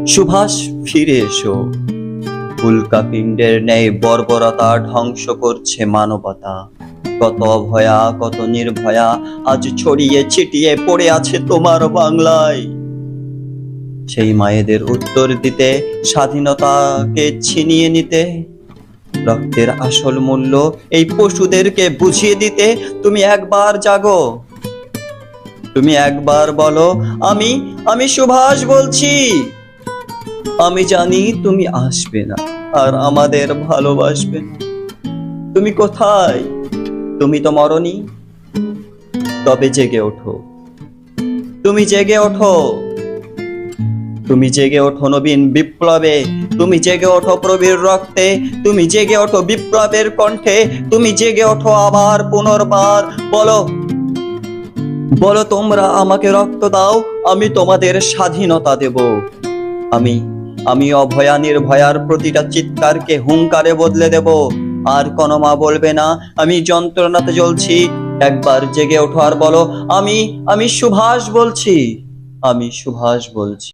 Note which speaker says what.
Speaker 1: সুভাষ, ফিরে এসো। উল্কাপিণ্ডের ন্যায় বর্বরতা ধ্বংস করছে মানবতা। কত অভয়া, কত নির্ভয়া আজ ছড়িয়ে ছিটিয়ে পড়ে আছে তোমার বাংলায়। সেই মায়েদের উত্তর দিতে, স্বাধীনতাকে ছিনিয়ে নিতে, রক্তের আসল মূল্য এই পশুদেরকে বুঝিয়ে দিতে তুমি একবার জাগো। তুমি একবার বলো, আমি আমি সুভাষ বলছি। আমি জানি তুমি আসবে না আর আমাদের ভালোবাসবে না। তুমি কোথায়? তুমি তো মরনি। তবে জেগে ওঠো, তুমি জেগে ওঠো। তুমি জেগে ওঠো নবীন বিপ্লবে, তুমি জেগে ওঠো প্রবীর রক্তে, তুমি জেগে ওঠো বিপ্লবের কণ্ঠে, তুমি জেগে ওঠো আবার পুনর্বার। বলো, বলো তোমরা আমাকে রক্ত দাও, আমি তোমাদের স্বাধীনতা দেব। আমি আমি অভয়া নির্ভয়ার প্রতিটা চিৎকারকে হুঙ্কারে বদলে দেব। আর কোনো মা বলবে না আমি যন্ত্রণাতে জ্বলছি। একবার জেগে ওঠো আর বলো, আমি আমি সুভাষ বলছি, আমি সুভাষ বলছি।